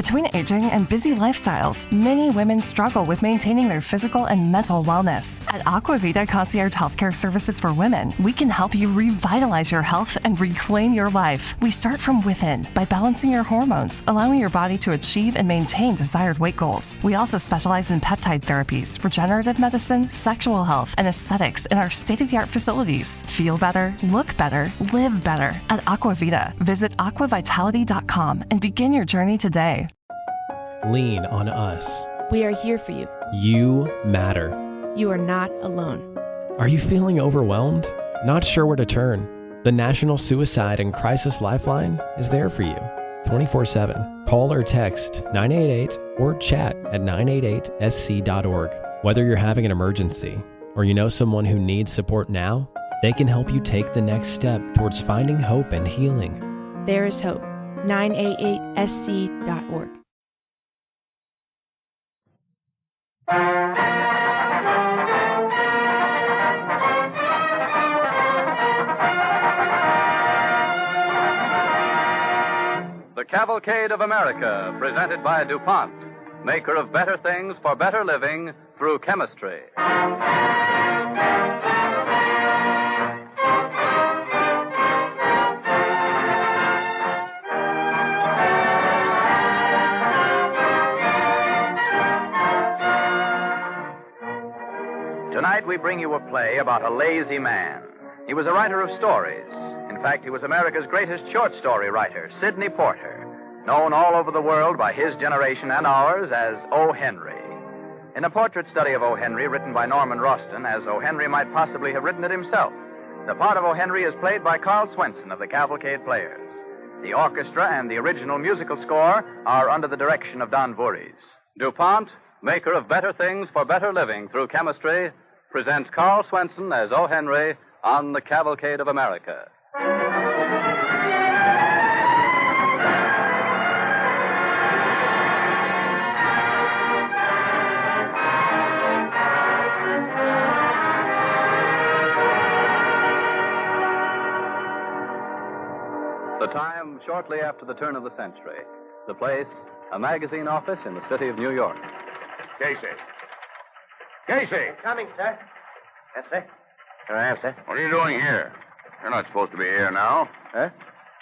Between aging and busy lifestyles, many women struggle with maintaining their physical and mental wellness. At Aquavita Concierge Healthcare Services for Women, we can help you revitalize your health and reclaim your life. We start from within by balancing your hormones, allowing your body to achieve and maintain desired weight goals. We also specialize in peptide therapies, regenerative medicine, sexual health, and aesthetics in our state-of-the-art facilities. Feel better, look better, live better. At Aquavita, visit aquavitality.com and begin your journey today. Lean on us. We are here for you. You matter. You are not alone. Are you feeling overwhelmed? Not sure where to turn? The National Suicide and Crisis Lifeline is there for you 24/7. Call or text 988 or chat at 988sc.org. Whether you're having an emergency or you know someone who needs support now, they can help you take the next step towards finding hope and healing. There is hope. 988sc.org. The Cavalcade of America, presented by DuPont, maker of better things for better living through chemistry. Tonight we bring you a play about a lazy man. He was a writer of stories. In fact, he was America's greatest short story writer, Sidney Porter, known all over the world by his generation and ours as O. Henry. In a portrait study of O. Henry written by Norman Roston, as O. Henry might possibly have written it himself, the part of O. Henry is played by Carl Swenson of the Cavalcade Players. The orchestra and the original musical score are under the direction of Don Voorhees. DuPont, maker of better things for better living through chemistry, presents Carl Swenson as O. Henry on the Cavalcade of America. The time, shortly after the turn of the century. The place, a magazine office in the city of New York. Casey. Casey! Coming, sir. Yes, sir. Here I am, sir. What are you doing here? You're not supposed to be here now. Huh?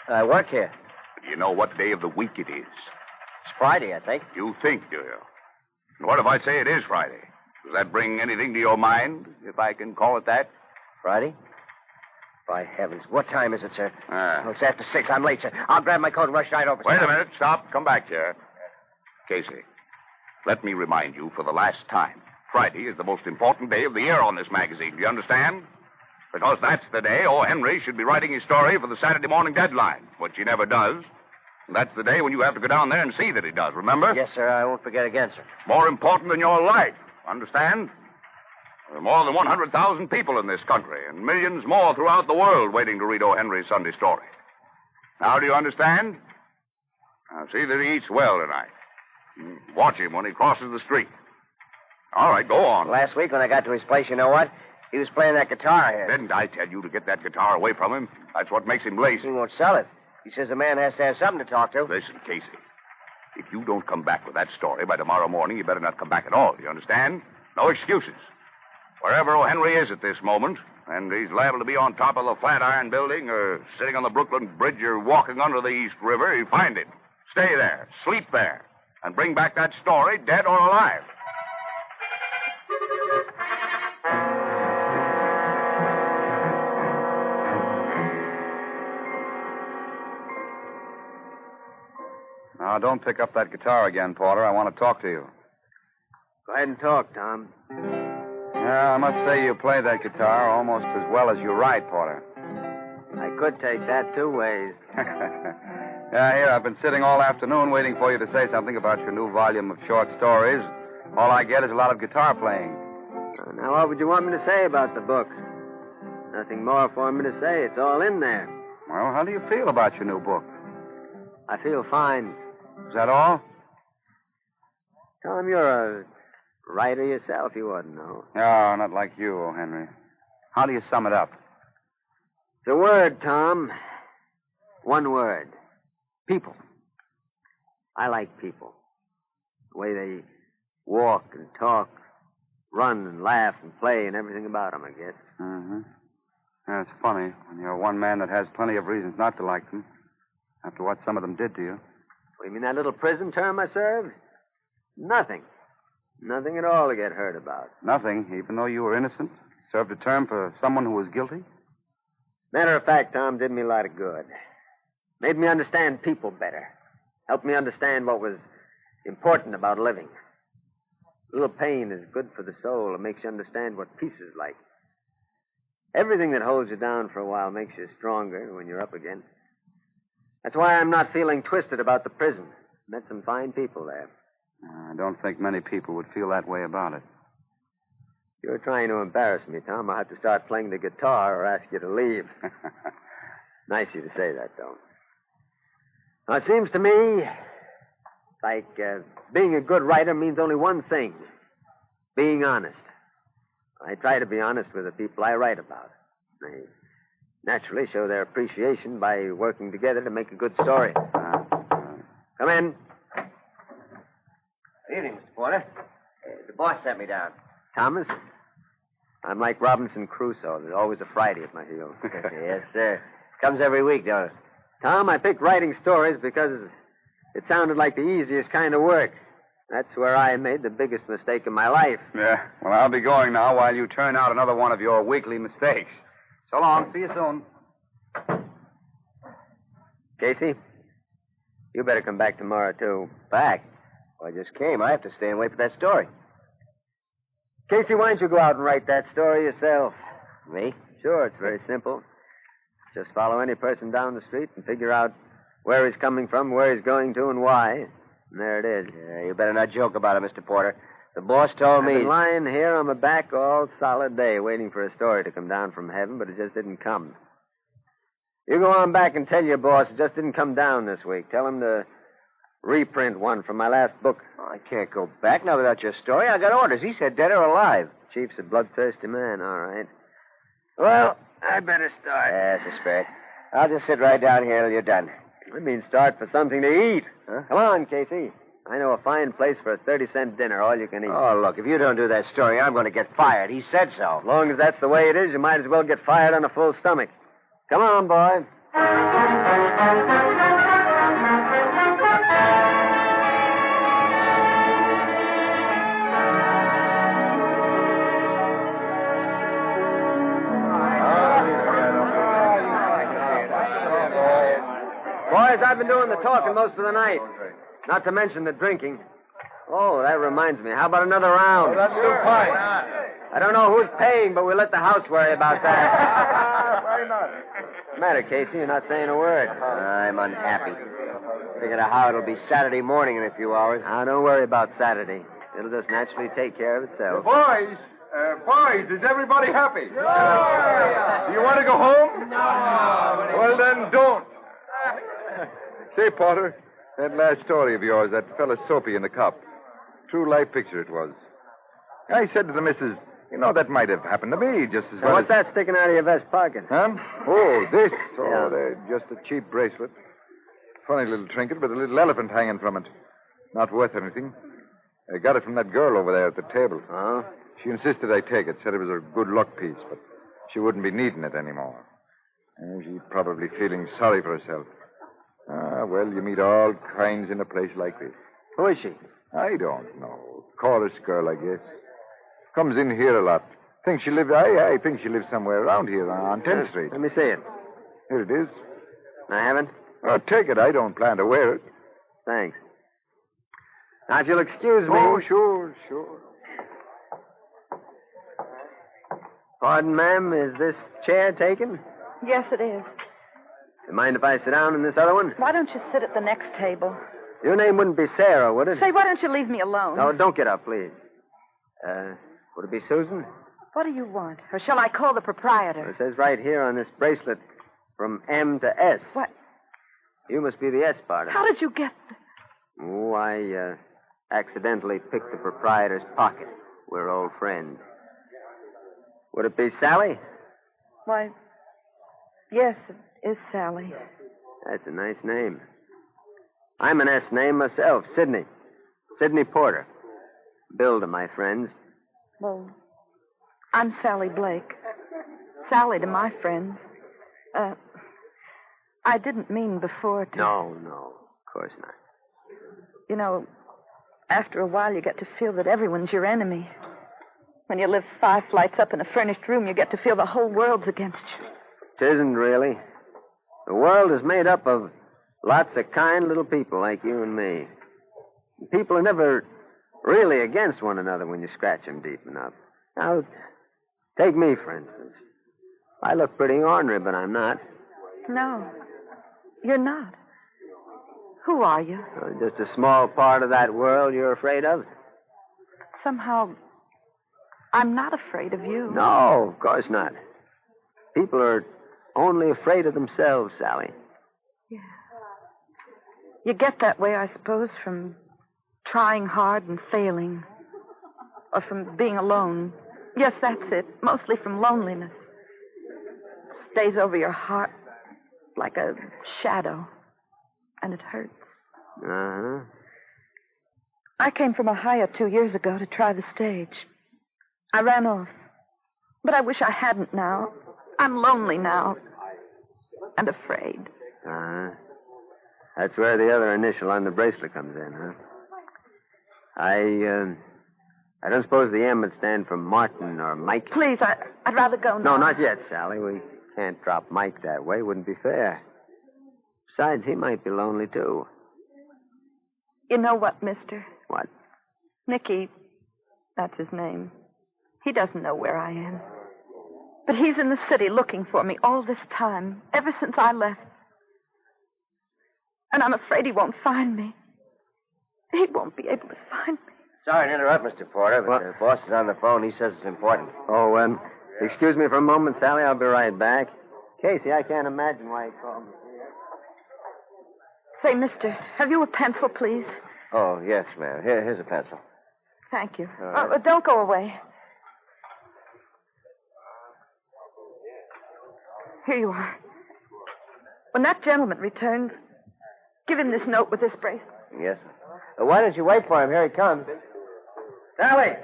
I work here. Do you know what day of the week it is? It's Friday, I think. You think, do you? And what if I say it is Friday? Does that bring anything to your mind, if I can call it that? Friday? By heavens. What time is it, sir? Ah. Oh, it's after 6. I'm late, sir. I'll grab my coat and rush right over. Wait sir. a minute. Stop. Come back here. Casey, let me remind you for the last time. Friday is the most important day of the year on this magazine. Do you understand? Because that's the day O. Henry should be writing his story for the Saturday morning deadline, which he never does. And that's the day when you have to go down there and see that he does, remember? Yes, sir. I won't forget again, sir. More important than your life, understand? There are more than 100,000 people in this country, and millions more throughout the world waiting to read O. Henry's Sunday story. Now, do you understand? Now, see that he eats well tonight. Watch him when he crosses the street. All right, go on. Last week when I got to his place, you know what? He was playing that guitar here. Didn't I tell you to get that guitar away from him? That's what makes him lazy. He won't sell it. He says a man has to have something to talk to. Listen, Casey. If you don't come back with that story by tomorrow morning, you better not come back at all. You understand? No excuses. Wherever O. Henry is at this moment, and he's liable to be on top of the Flatiron Building or sitting on the Brooklyn Bridge or walking under the East River, you find him. Stay there. Sleep there. And bring back that story, dead or alive. Now, don't pick up that guitar again, Porter. I want to talk to you. Go ahead and talk, Tom. Yeah, I must say you play that guitar almost as well as you write, Porter. I could take that 2 ways. Yeah, here, I've been sitting all afternoon waiting for you to say something about your new volume of short stories. All I get is a lot of guitar playing. Now, what would you want me to say about the book? Nothing more for me to say. It's all in there. Well, how do you feel about your new book? I feel fine. Is that all? Tom, you're a writer yourself. You ought to know. No, not like you, O. Henry. How do you sum it up? The word, Tom. One word. People. I like people. The way they walk and talk, run and laugh and play and everything about them, I guess. Mm-hmm. Yeah, it's funny when you're one man that has plenty of reasons not to like them after what some of them did to you. What, you mean that little prison term I served? Nothing. Nothing at all to get hurt about. Nothing, even though you were innocent? Served a term for someone who was guilty? Matter of fact, Tom, did me a lot of good. Made me understand people better. Helped me understand what was important about living. A little pain is good for the soul. It makes you understand what peace is like. Everything that holds you down for a while makes you stronger when you're up again. That's why I'm not feeling twisted about the prison. Met some fine people there. I don't think many people would feel that way about it. You're trying to embarrass me, Tom. I'll have to start playing the guitar or ask you to leave. Nice of you to say that, though. Now, it seems to me like being a good writer means only one thing. Being honest. I try to be honest with the people I write about. They naturally show their appreciation by working together to make a good story. Come in. Good evening, Mr. Porter. The boss sent me down. Thomas? I'm like Robinson Crusoe. There's always a Friday at my heels. Yes, sir. Comes every week, don't it? Tom, I picked writing stories because it sounded like the easiest kind of work. That's where I made the biggest mistake of my life. Yeah, well, I'll be going now while you turn out another one of your weekly mistakes. So long. See you soon. Casey, you better come back tomorrow, too. Back? Well, I just came. I have to stay and wait for that story. Casey, why don't you go out and write that story yourself? Me? Sure, it's very simple. Just follow any person down the street and figure out where he's coming from, where he's going to, and why. And there it is. Yeah, you better not joke about it, Mr. Porter. The boss told me... I've been lying here on my back all solid day waiting for a story to come down from heaven, but it just didn't come. You go on back and tell your boss it just didn't come down this week. Tell him to reprint one from my last book. Oh, I can't go back now without your story. I got orders. He said dead or alive. Chief's a bloodthirsty man, all right. Well, I better start. Yes, it's fair. I'll just sit right down here till you're done. I mean start for something to eat. Huh? Come on, Casey. I know a fine place for a 30-cent dinner, all you can eat. Oh, look, if you don't do that story, I'm going to get fired. He said so. As long as that's the way it is, you might as well get fired on a full stomach. Come on, boy. Boys, I've been doing the talking most of the night. Not to mention the drinking. Oh, that reminds me. How about another round? That's too fine. I don't know who's paying, but we'll let the house worry about that. Why not? What's the matter, Casey? You're not saying a word. I'm unhappy. Figured out how it'll be Saturday morning in a few hours. Now, don't worry about Saturday. It'll just naturally take care of itself. Boys, is everybody happy? Do you want to go home? No. Well, then don't. Say, Porter, that last story of yours, that fella Soapy in the cup. True life picture it was. I said to the missus, that might have happened to me just as well. What's that sticking out of your vest pocket? Huh? Oh, this. Yeah. They're just a cheap bracelet. Funny little trinket with a little elephant hanging from it. Not worth anything. I got it from that girl over there at the table. Oh? She insisted I take it, said it was a good luck piece, but she wouldn't be needing it anymore. She's probably feeling sorry for herself. Well, you meet all kinds in a place like this. Who is she? I don't know. Chorus girl, I guess. Comes in here a lot. Think she lives... I think she lives somewhere around here on 10th Street. Let me see it. Here it is. I haven't? Oh, take it. I don't plan to wear it. Thanks. Now, if you'll excuse me... Oh, sure. Pardon, ma'am, is this chair taken? Yes, it is. You mind if I sit down in this other one? Why don't you sit at the next table? Your name wouldn't be Sarah, would it? Say, why don't you leave me alone? No, don't get up, please. Would it be Susan? What do you want? Or shall I call the proprietor? It says right here on this bracelet, from M to S. What? You must be the S part of it. How did you get... Oh, I accidentally picked the proprietor's pocket. We're old friends. Would it be Sally? Why, yes, it is Sally. That's a nice name. I'm an S name myself, Sidney. Sidney Porter. Bill to my friends. Well, I'm Sally Blake. Sally to my friends. I didn't mean before to... No, of course not. You know, after a while you get to feel that everyone's your enemy. When you live 5 flights up in a furnished room, you get to feel the whole world's against you. It isn't really. The world is made up of lots of kind little people like you and me. People are never really against one another when you scratch them deep enough. Now, take me, for instance. I look pretty ornery, but I'm not. No, you're not. Who are you? Just a small part of that world you're afraid of? Somehow, I'm not afraid of you. No, of course not. People are only afraid of themselves, Sally. Yeah. You get that way, I suppose, from trying hard and failing. Or from being alone. Yes, that's it. Mostly from loneliness. Stays over your heart like a shadow. And it hurts. Uh-huh. I came from Ohio 2 years ago to try the stage. I ran off. But I wish I hadn't now. I'm lonely now. And afraid. Uh-huh. That's where the other initial on the bracelet comes in, huh? I don't suppose the M would stand for Martin or Mike. Please, I'd rather go now. No, not yet, Sally. We can't drop Mike that way. Wouldn't be fair. Besides, he might be lonely, too. You know what, mister? What? Nicky, that's his name. He doesn't know where I am. But he's in the city looking for me all this time, ever since I left. And I'm afraid he won't find me. He won't be able to find me. Sorry to interrupt, Mr. Porter, but the boss is on the phone. He says it's important. Oh, excuse me for a moment, Sally. I'll be right back. Casey, I can't imagine why he called me. Say, mister, have you a pencil, please? Oh, yes, ma'am. Here's a pencil. Thank you. All right. Don't go away. Here you are. When that gentleman returns, give him this note with this bracelet. Yes, ma'am. Why don't you wait for him? Here he comes. Sally!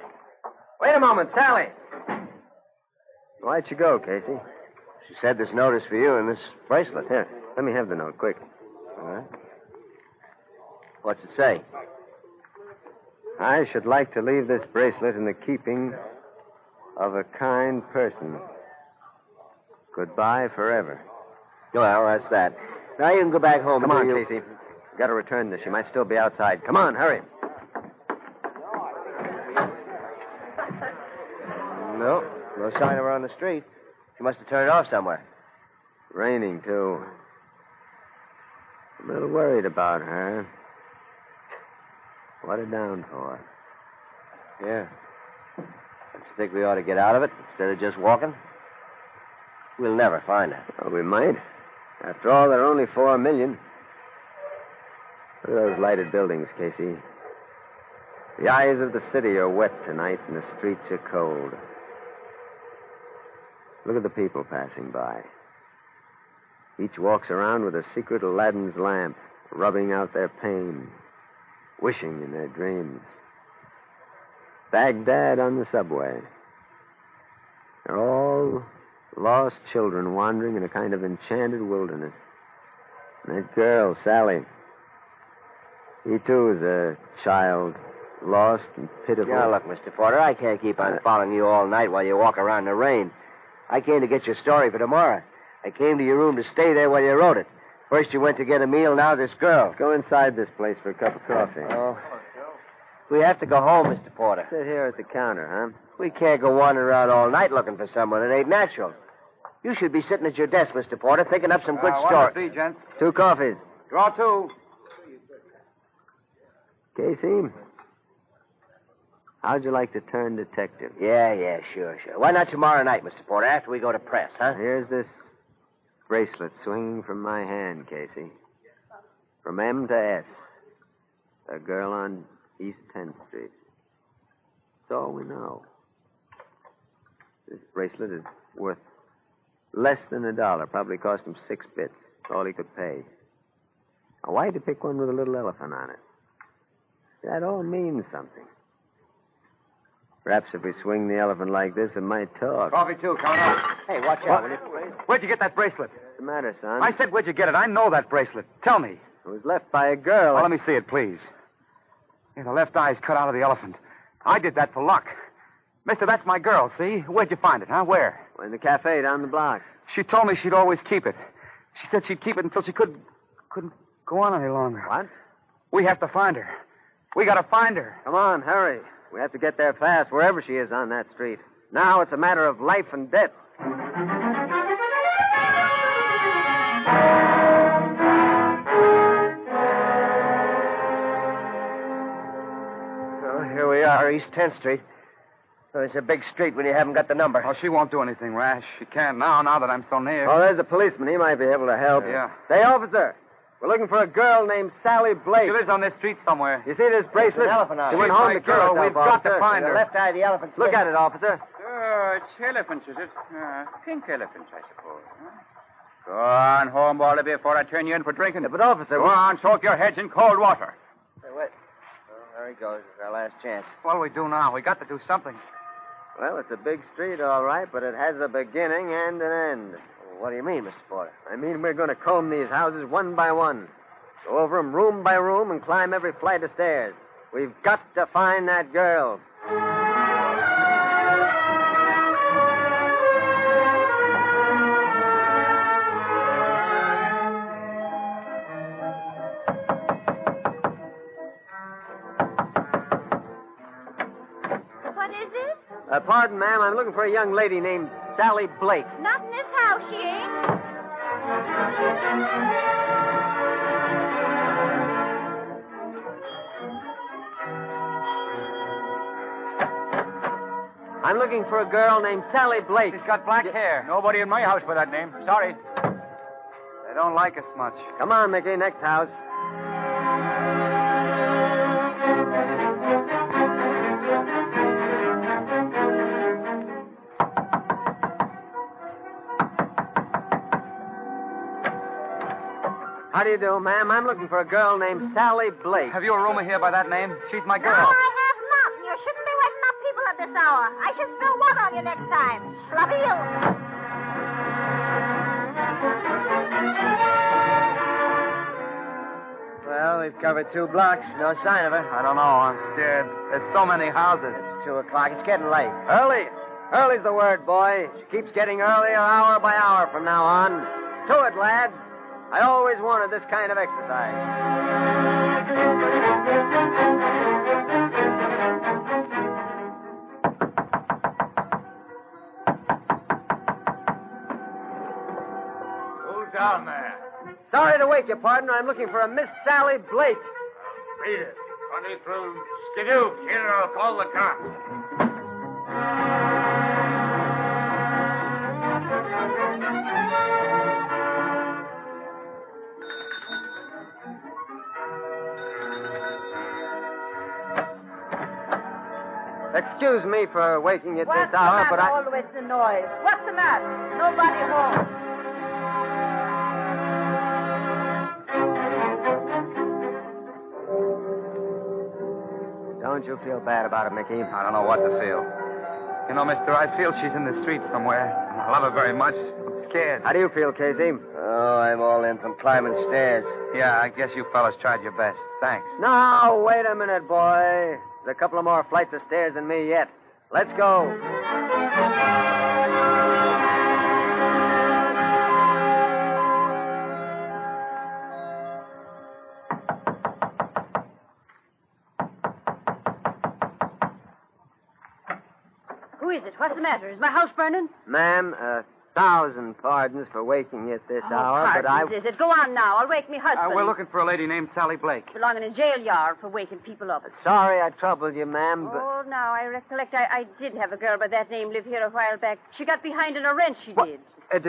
Wait a moment, Sally! Why'd you go, Casey? She said this note is for you and this bracelet. Here, let me have the note, quick. All right. What's it say? I should like to leave this bracelet in the keeping of a kind person. Goodbye forever. Well, that's that. Now you can go back home. Come on, Casey. Got to return this. She might still be outside. Come on, hurry. No sign of her on the street. She must have turned it off somewhere. Raining, too. A little worried about her. What a downpour. Yeah. Don't you think we ought to get out of it instead of just walking? We'll never find her. Well, we might. After all, there are only 4 million. Look at those lighted buildings, Casey. The eyes of the city are wet tonight, and the streets are cold. Look at the people passing by. Each walks around with a secret Aladdin's lamp, rubbing out their pain, wishing in their dreams. Baghdad on the subway. They're all lost children wandering in a kind of enchanted wilderness. And that girl, Sally, he, too, is a child, lost and pitiful. Now, look, Mr. Porter, I can't keep on following you all night while you walk around in the rain. I came to get your story for tomorrow. I came to your room to stay there while you wrote it. First you went to get a meal, now this girl. Let's go inside this place for a cup of coffee. Oh. We have to go home, Mr. Porter. Sit here at the counter, huh? We can't go wandering around all night looking for someone. It ain't natural. You should be sitting at your desk, Mr. Porter, thinking up some good stories. 1 2, gents. 2 coffees. Draw 2. Casey, how'd you like to turn detective? Yeah, sure. Why not tomorrow night, Mr. Porter, after we go to press, huh? Here's this bracelet swinging from my hand, Casey. From M to S. A girl on East 10th Street. That's all we know. This bracelet is worth less than $1. Probably cost him 6 bits. That's all he could pay. Now, why'd you pick one with a little elephant on it? That all means something. Perhaps if we swing the elephant like this, it might talk. Coffee, too. Count up. Hey, watch out, will you? Where'd you get that bracelet? What's the matter, son? I said, where'd you get it? I know that bracelet. Tell me. It was left by a girl. Well, let me see it, please. Yeah, the left eye's cut out of the elephant. I did that for luck. Mister, that's my girl, see? Where'd you find it, huh? Where? In the cafe down the block. She told me she'd always keep it. She said she'd keep it until she couldn't go on any longer. What? We have to find her. We gotta find her. Come on, hurry. We have to get there fast, wherever she is on that street. Now it's a matter of life and death. Oh, here we are, East 10th Street. Oh, it's a big street when you haven't got the number. Oh, she won't do anything rash. She can't now that I'm so near. Oh, there's a policeman. He might be able to help. Yeah. Say, officer, we're looking for a girl named Sally Blake. She lives on this street somewhere. You see this bracelet? There's an elephant on She it. went She's home my to kill girl. herself, We've got to officer. find The her. left eye of the elephant. Look at it, officer. It's elephants, is it? Pink elephants, I suppose. Huh? Go on home, Baldy, before I turn you in for drinking. Yeah, but, officer... Go on, soak your heads in cold water. Hey, wait. Oh, there he goes. It's our last chance. What'll we do now? We got to do something. Well, it's a big street, all right, but it has a beginning and an end. What do you mean, Mr. Porter? I mean, we're going to comb these houses one by one. Go over them room by room and climb every flight of stairs. We've got to find that girl. What is it? Pardon, ma'am, I'm looking for a young lady named Sally Blake. Not in this house, she ain't. I'm looking for a girl named Sally Blake. She's got black hair. Nobody in my house by that name. Sorry. They don't like us much. Come on, Mickey, next house. How do you do, ma'am? I'm looking for a girl named Sally Blake. Have you a roomer here by that name? She's my No, girl. I have not. You shouldn't be waking up people at this hour. I should spill one on you next time. Schlabeel. Well, we've covered 2 blocks. No sign of her. I don't know. I'm scared. There's so many houses. It's 2 o'clock. It's getting late. Early. Early's the word, boy. She keeps getting earlier hour by hour from now on. To it, lads. I always wanted this kind of exercise. Who's down there? Sorry to wake you, partner. I'm looking for a Miss Sally Blake. Read it. Running through Skidoo. Here, I'll call the cops. Excuse me for waking you at What's this hour, the but matter? I... Always the noise. What's the matter? Nobody home. Don't you feel bad about it, Mickey? I don't know what to feel. You know, mister, I feel she's in the street somewhere. I love her very much. I'm scared. How do you feel, Casey? Oh, I'm all in from climbing stairs. Yeah, I guess you fellas tried your best. Thanks. No, wait a minute, boy. There's a couple of more flights of stairs than me yet. Let's go. Who is it? What's the matter? Is my house burning? Ma'am, 1,000 pardons for waking you at this hour, but I... Pardons, is it? Go on now. I'll wake me husband. We're looking for a lady named Sally Blake. Belonging in jail yard for waking people up. Sorry I troubled you, ma'am, but... Oh, now I recollect I did have a girl by that name live here a while back. She got behind in a rent, she did.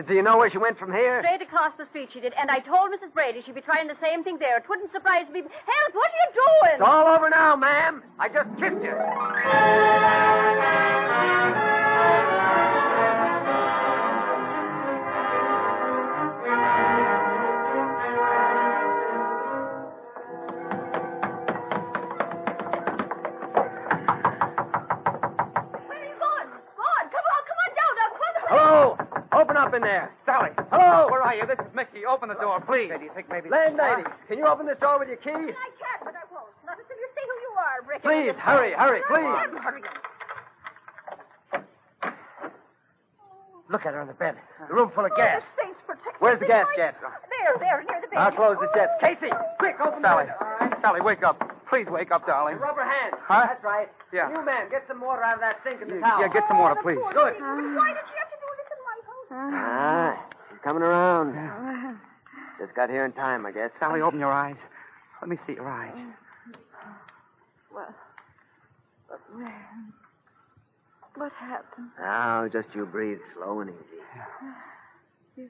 Do you know where she went from here? Straight across the street she did. And I told Mrs. Brady she'd be trying the same thing there. It wouldn't surprise me. Help! What are you doing? It's all over now, ma'am. I just kissed you. in there. Sally. Hello? Where are you? This is Mickey. Open the door, please. Do you think maybe... Landlady, can you open this door with your key? I can, but I won't. Not until you say who you are, Rick. Please, hurry, please. Hurry. Look at her on the bed. The room full of gas. The state's protected. Where's the gas jet? There, near the bed. I'll close the jets. Casey, quick, open the Sally. door. Sally, wake up. Please wake up, darling. Rubber hands. Huh? That's right. Yeah. You man, get some water out of that sink in the towel. Yeah, get some water, please. Good. Why did she have to do this in my house? Ah, she's coming around. Just got here in time, I guess. Sally, open your eyes. Let me see your eyes. Well, but man, what happened? Now, just you breathe slow and easy.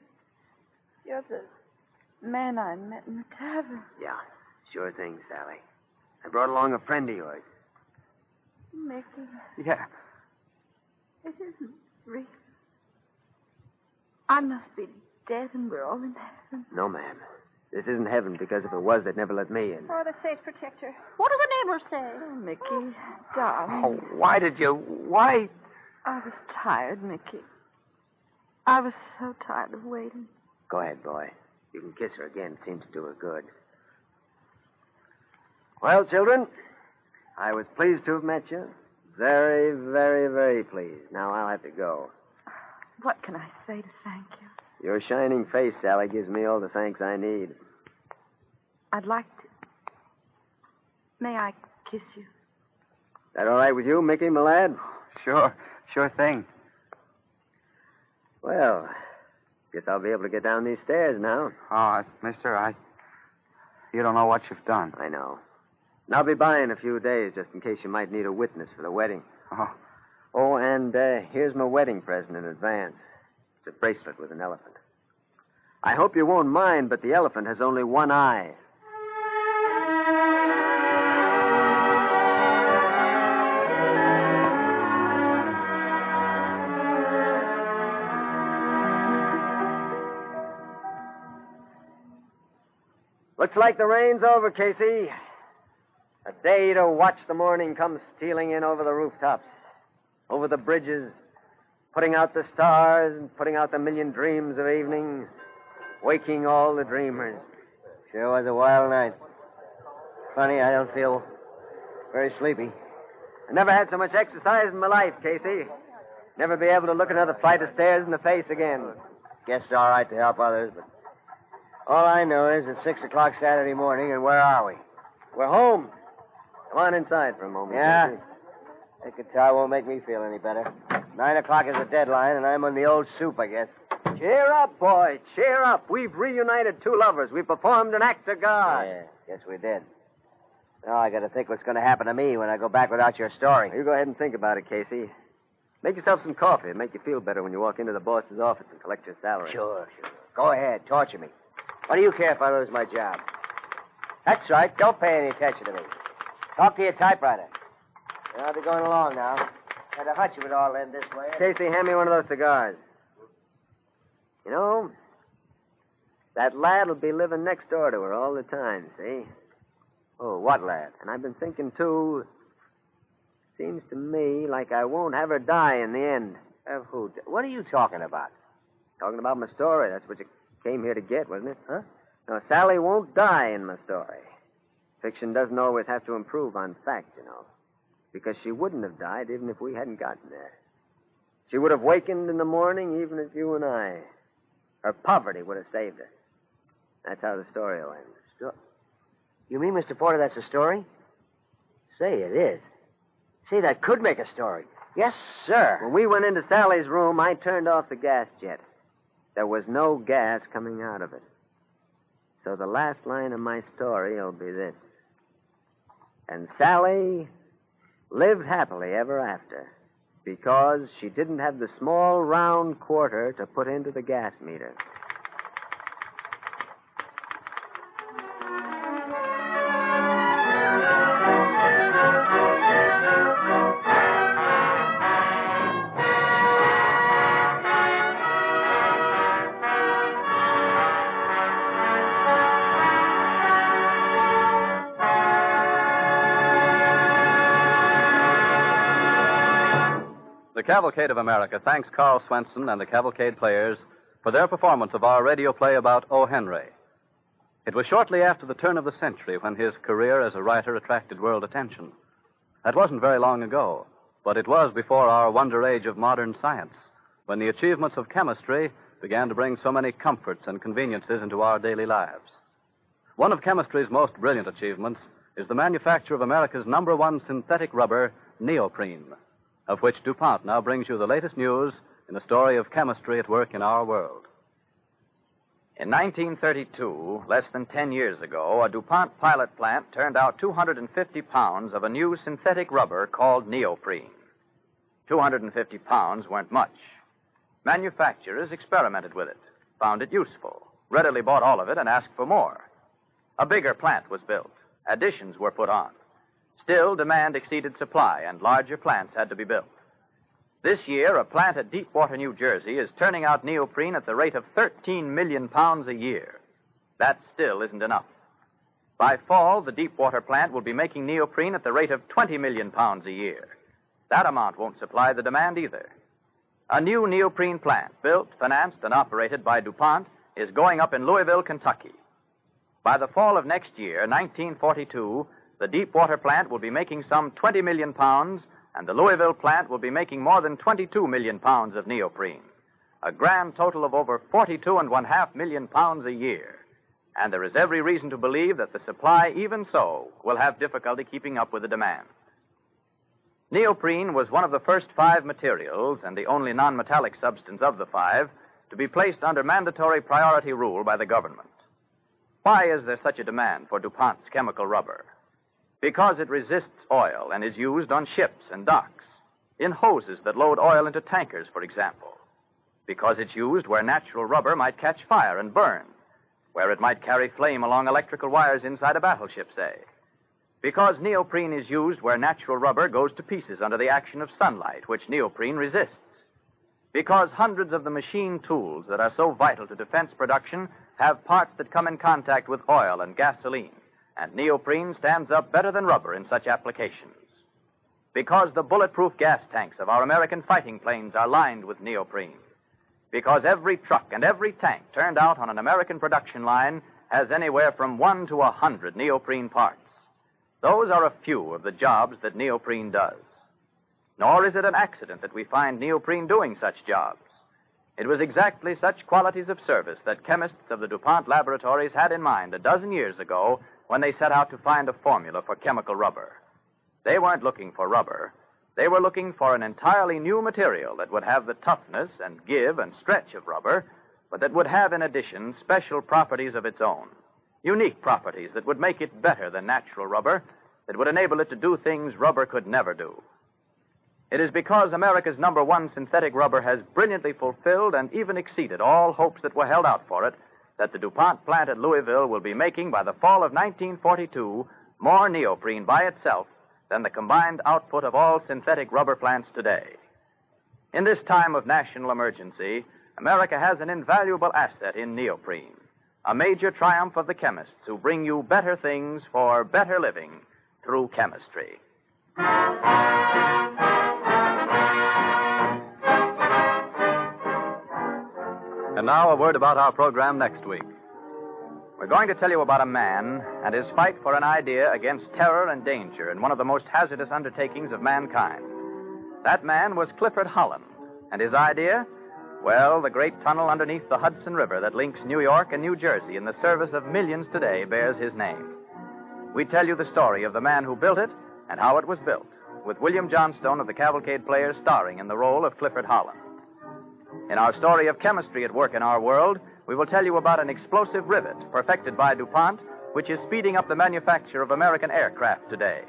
You're the man I met in the tavern. Yeah, sure thing, Sally. I brought along a friend of yours. Mickey, Yeah. it isn't real. I must be dead and we're all in heaven. No, ma'am. This isn't heaven because if it was, they'd never let me in. Oh, the state's protector. What do the neighbors say? Oh, Mickey, darling. Oh, why? I was tired, Mickey. I was so tired of waiting. Go ahead, boy. You can kiss her again. It seems to do her good. Well, children, I was pleased to have met you. Very, very, very pleased. Now I'll have to go. What can I say to thank you? Your shining face, Sally, gives me all the thanks I need. I'd like to. May I kiss you? That all right with you, Mickey, my lad? Sure thing. Well, guess I'll be able to get down these stairs now. Oh, mister, you don't know what you've done. I know. And I'll be by in a few days, just in case you might need a witness for the wedding. Oh. Oh, and here's my wedding present in advance. It's a bracelet with an elephant. I hope you won't mind, but the elephant has only one eye. Looks like the rain's over, Casey. A day to watch the morning come stealing in over the rooftops, over the bridges, putting out the stars and putting out the million dreams of evening, waking all the dreamers. Sure was a wild night. Funny, I don't feel very sleepy. I never had so much exercise in my life, Casey. Never be able to look another flight of stairs in the face again. Guess it's all right to help others, but all I know is it's 6 o'clock Saturday morning, and where are we? We're home. Come on inside for a moment. Yeah? Casey. That guitar won't make me feel any better. 9 o'clock is the deadline, and I'm on the old soup, I guess. Cheer up, boy. Cheer up. We've reunited two lovers. We performed an act of God. Yeah, guess we did. Now I got to think what's going to happen to me when I go back without your story. You go ahead and think about it, Casey. Make yourself some coffee. It'll make you feel better when you walk into the boss's office and collect your salary. Sure. Go ahead, torture me. What do you care if I lose my job? That's right. Don't pay any attention to me. Talk to your typewriter. I'll be going along now. Had a hunch it would all end this way. Casey, hand me one of those cigars. You know, that lad will be living next door to her all the time, see? Oh, what lad? And I've been thinking, too, seems to me like I won't have her die in the end. Who? What are you talking about? Talking about my story. That's what you came here to get, wasn't it? Huh? No, Sally won't die in my story. Fiction doesn't always have to improve on fact, you know. Because she wouldn't have died even if we hadn't gotten there. She would have wakened in the morning even as you and I. Her poverty would have saved her. That's how the story will end. You mean, Mr. Porter, that's a story? Say, it is. Say, that could make a story. Yes, sir. When we went into Sally's room, I turned off the gas jet. There was no gas coming out of it. So the last line of my story will be this. And Sally lived happily ever after because she didn't have the small round quarter to put into the gas meter. The Cavalcade of America thanks Carl Swenson and the Cavalcade Players for their performance of our radio play about O. Henry. It was shortly after the turn of the century when his career as a writer attracted world attention. That wasn't very long ago, but it was before our wonder age of modern science, when the achievements of chemistry began to bring so many comforts and conveniences into our daily lives. One of chemistry's most brilliant achievements is the manufacture of America's #1 synthetic rubber, neoprene, of which DuPont now brings you the latest news in the story of chemistry at work in our world. In 1932, less than 10 years ago, a DuPont pilot plant turned out 250 pounds of a new synthetic rubber called neoprene. 250 pounds weren't much. Manufacturers experimented with it, found it useful, readily bought all of it, and asked for more. A bigger plant was built. Additions were put on. Still, demand exceeded supply, and larger plants had to be built. This year, a plant at Deepwater, New Jersey, is turning out neoprene at the rate of 13 million pounds a year. That still isn't enough. By fall, the Deepwater plant will be making neoprene at the rate of 20 million pounds a year. That amount won't supply the demand either. A new neoprene plant, built, financed, and operated by DuPont, is going up in Louisville, Kentucky. By the fall of next year, 1942, the Deepwater plant will be making some 20 million pounds, and the Louisville plant will be making more than 22 million pounds of neoprene, a grand total of over 42.5 million pounds a year. And there is every reason to believe that the supply, even so, will have difficulty keeping up with the demand. Neoprene was one of the first 5 materials, and the only non-metallic substance of the 5, to be placed under mandatory priority rule by the government. Why is there such a demand for DuPont's chemical rubber? Because it resists oil and is used on ships and docks, in hoses that load oil into tankers, for example. Because it's used where natural rubber might catch fire and burn, where it might carry flame along electrical wires inside a battleship, say. Because neoprene is used where natural rubber goes to pieces under the action of sunlight, which neoprene resists. Because hundreds of the machine tools that are so vital to defense production have parts that come in contact with oil and gasoline, and neoprene stands up better than rubber in such applications. Because the bulletproof gas tanks of our American fighting planes are lined with neoprene. Because every truck and every tank turned out on an American production line has anywhere from 1 to 100 neoprene parts. Those are a few of the jobs that neoprene does. Nor is it an accident that we find neoprene doing such jobs. It was exactly such qualities of service that chemists of the DuPont laboratories had in mind a dozen years ago when they set out to find a formula for chemical rubber. They weren't looking for rubber. They were looking for an entirely new material that would have the toughness and give and stretch of rubber, but that would have, in addition, special properties of its own. Unique properties that would make it better than natural rubber, that would enable it to do things rubber could never do. It is because America's #1 synthetic rubber has brilliantly fulfilled and even exceeded all hopes that were held out for it that the DuPont plant at Louisville will be making, by the fall of 1942, more neoprene by itself than the combined output of all synthetic rubber plants today. In this time of national emergency, America has an invaluable asset in neoprene, a major triumph of the chemists who bring you better things for better living through chemistry. And now a word about our program next week. We're going to tell you about a man and his fight for an idea against terror and danger in one of the most hazardous undertakings of mankind. That man was Clifford Holland. And his idea? Well, the great tunnel underneath the Hudson River that links New York and New Jersey in the service of millions today bears his name. We tell you the story of the man who built it and how it was built, with William Johnstone of the Cavalcade Players starring in the role of Clifford Holland. In our story of chemistry at work in our world, we will tell you about an explosive rivet perfected by DuPont, which is speeding up the manufacture of American aircraft today.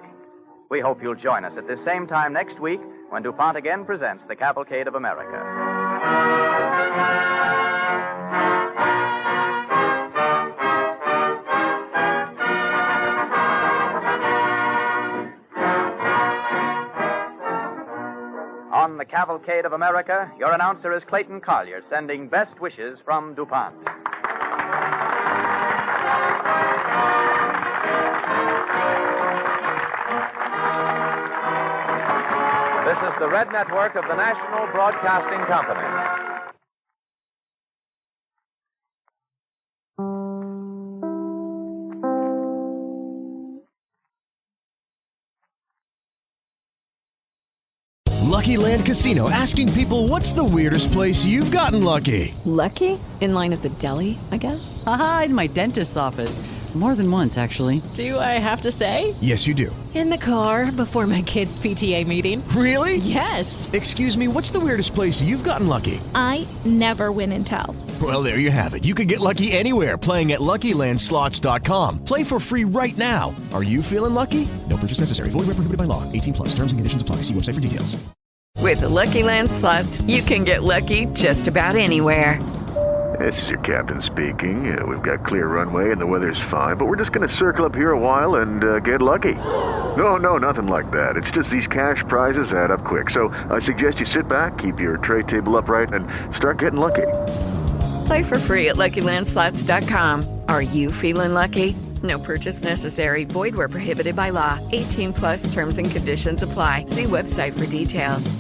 We hope you'll join us at this same time next week when DuPont again presents the Cavalcade of America. On the Cavalcade of America, your announcer is Clayton Collier, sending best wishes from DuPont. This is the Red Network of the National Broadcasting Company. Lucky Land Casino, asking people, what's the weirdest place you've gotten lucky? Lucky? In line at the deli, I guess? Aha, in my dentist's office. More than once, actually. Do I have to say? Yes, you do. In the car before my kids' PTA meeting. Really? Yes. Excuse me, what's the weirdest place you've gotten lucky? I never win and tell. Well, there you have it. You can get lucky anywhere, playing at LuckyLandSlots.com. Play for free right now. Are you feeling lucky? No purchase necessary. Void where prohibited by law. 18 plus. Terms and conditions apply. See website for details. With the Lucky Land Slots, you can get lucky just about anywhere. This is your captain speaking. We've got clear runway and the weather's fine, but we're just going to circle up here a while and get lucky. No, nothing like that. It's just these cash prizes add up quick. So I suggest you sit back, keep your tray table upright, and start getting lucky. Play for free at LuckyLandSlots.com. Are you feeling lucky? No purchase necessary. Void where prohibited by law. 18 plus terms and conditions apply. See website for details.